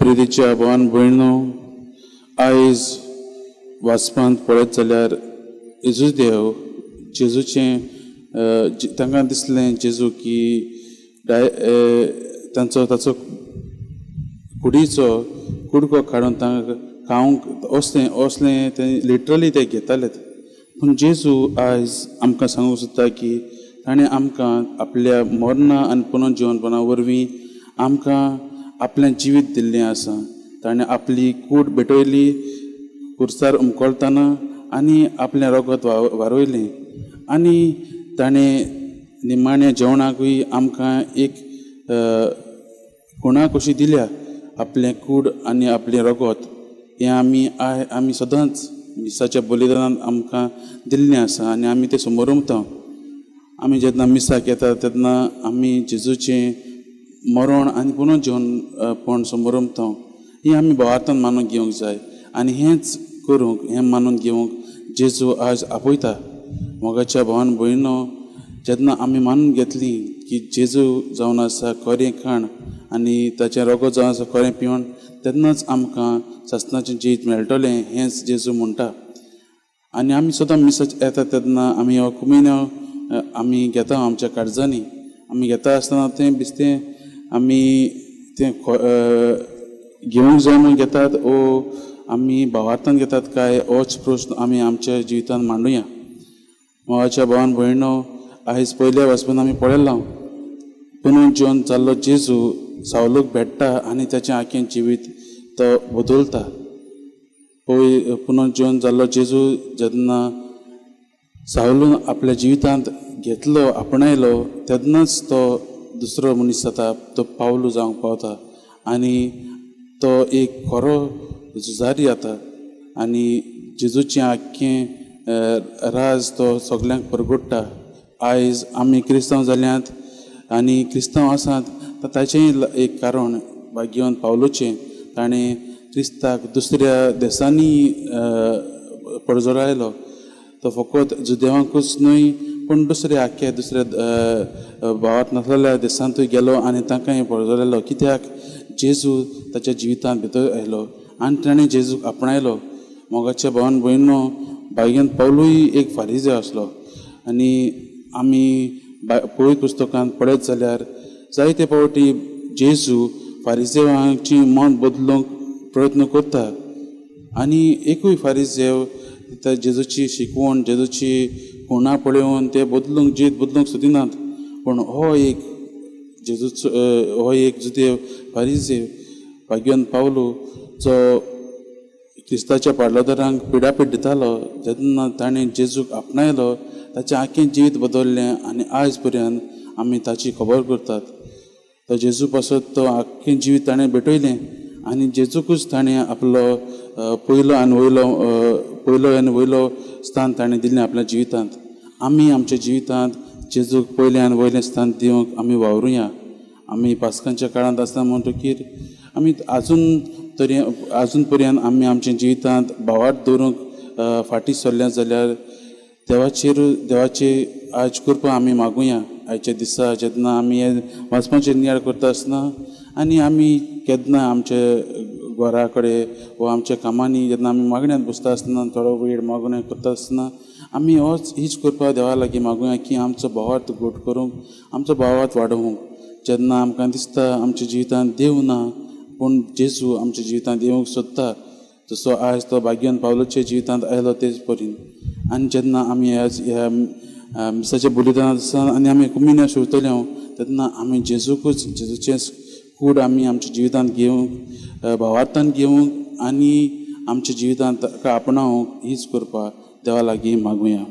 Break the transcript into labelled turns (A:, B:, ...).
A: प्रितीच्या भावान भयणो, आयज वाचपांत पळयत जाल्यार येजू देव जेजूचें तांकां दिसलें जेजू की ताचो कुडीचो कुडको काडून तांकां खावंक असलें ते लिटरली ते घेतालेत. पूण जेजू आयज आमकां सांगूंक सोदता की ताणें आमकां आपल्या मरणा आनी पुनर्जीवनपणा वरवीं आमकां आपलें जिवीत दिल्लें आसा. ताणें आपली कूड भेटयली कुर्सार उमकोलतना आनी आपलें रगत वारोयलें. आनी ताणें निमाण्या जेवणाकूय आमकां एक खुणा कशी दिल्या आपलें कूड आनी आपलें रगत हें आमी सदांच मिसाच्या बलिदानान आमकां दिल्लें आसा आनी आमी तें समोर उमता. आमी जेन्ना मिसाक येता तेन्ना आमी जेजूचें मरण आनी पुनर्जीवनपण समोर उमता. ही आमी भावार्थान मानून घेवंक जाय आनी हेंच करूंक हें मानून घेवंक जेजू आज आपयता. मोगाच्या भावान भयणो, जेन्ना आमी मानून घेतली की जेजू जावन आसा खरें खाण आनी ताचें रगत जावन आसा खरें पिवण, तेन्नाच आमकां सासणाचें जीत मेळटलें हेंच जेजू म्हणटा. आनी आमी सदां मिसाक येता तेन्ना आमी हो कुमिन्यो आमी घेता आमच्या काळजांनी. आमी घेता आसतना तें बिस्तें आमी तें घेवंक जाय म्हूण घेतात वो आमी भावार्थान घेतात काय होच प्रस्न आमी आमच्या जिवितांत मांडुया. मोगाच्या भावान भयणो, आयज पयल्या वाचपान आमी पळयलां पुनर्जीवन जाल्लो जेजू सावलूक भेटता आनी ताचें आख्खें जिवीत तो बदलता. पुनर्जीवन जाल्लो जेजू जेन्ना सावलून आपल्या जिवितांत घेतलो आपणायलो तेन्नाच तो दुसरो मनीस जाता, तो पावलू जावंक पावता आनी तो एक खरो झुजारी जाता आनी जेजूचें आख्खें राज तो सगल्यांक परगट्टा. आयज आमी क्रिस्तांव जाल्यांत आनी क्रिस्तांव आसात ताचें एक कारण भाग्यवान पावलूचें. ताणें क्रिस्ताक दुसऱ्या देशांनी परजोरायलो. तो फकत जुदेवांकूच न्हय पूण दुसऱ्या भावार्थ नासलेल्या देशांतूय गेलो आनी तांकांय परजोरायलो. कित्याक जेजू ताच्या जिवितांत भितर आयलो आनी ताणें जेजूक आपणायलो. मोगाच्या भावान भयणो, भाग्यवान पावलूय एक फारिझी आसलो आनी आमी पवित्र पुस्तकांत पळयत जाल्यार जायते फावटी जेजू फारिझेवांची मन बदलूंक प्रयत्न करता आनी एकूय फारिझेव जेजूची शिकवण जेजूची खुणा पळोवन ते जीत बदलूंक सोदिनात. पूण हो एक जुदेव फारिझेव भाग्यवान पावलू जो क्रिस्ताच्या पाडलोदारांक पिडापीड दितालो, जेन्ना ताणें जेजूक आपणायलो ताचें आख्खें जिवीत बदललें आनी आयज पर्यंत आमी ताची खबर करतात. तो जेजू पासत तो आख्खें जिवीत ताणें भेटयलें आनी जेजूकूच ताणें आपलो पयलो आनी वयलो स्थान ताणें दिल्लें आपल्या जिवितांत. आमी आमच्या जिवितांत जेजूक पयलें आनी वयलें स्थान दिवंक आमी वावरुया. आमी पास्कांच्या काळांत आसता म्हणटकीर आमी आजून पर्यंत आमी आमच्या जिवितांत भावार्थ दवरूंक फाटीं सरल्या जाल्यार देवाची आज कृपा आमी मागुया. आयच्या दिसा जेन्ना आमी हे वाचपाचें नियाळ करता आसतना आनी आमी केन्ना आमच्या घरा कडेन वा आमच्या कामांनी जेन्ना आमी मागण्यांत बसता आसतना थोडो वेळ मागण्या करता आसतना आमी हीच कृपा देवा लागीं मागुया की आमचो भावार्थ घट करूंक, आमचो भावार्थ वाडोवंक. जेन्ना आमकां दिसता आमच्या जिवितांत देव ना पूण जेजू आमच्या जिवितांत येवंक सोदता, जसो आयज तो भाग्यवान पावलूच्या जिवितांत आयलो तेच परीन. आनी जेन्ना आमी ह्या मिसाच्या बलिदानांत आसा आनी आमी कुमिन्या शिवतल्यो तेन्ना आमी जेजूचें कूड आमी आमच्या जिवितांत घेवंक, भावार्थान घेवंक आनी आमच्या जिवितांत ताका आपणावंक हीच करपा देवा लागीं मागुया.